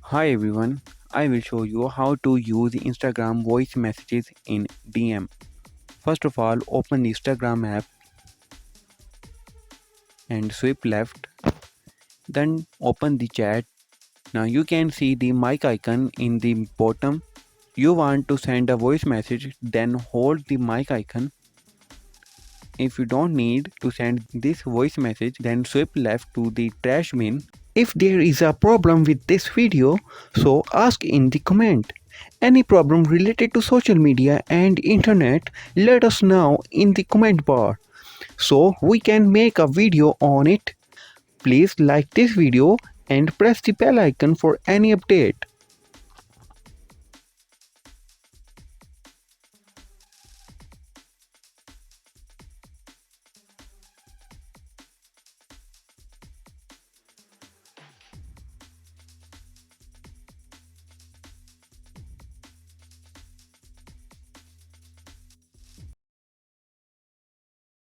Hi everyone, I will show you how to use Instagram voice messages in DM. First of all, open the Instagram app and swipe left, then open the chat. Now you can see the mic icon in the bottom. You want to send a voice message, then hold the mic icon. If you don't need to send this voice message, then swipe left to the trash bin. If there is a problem with this video, so ask in the comment. Any problem related to social media and internet, let us know in the comment bar so we can make a video on it. Please like this video and press the bell icon for any update.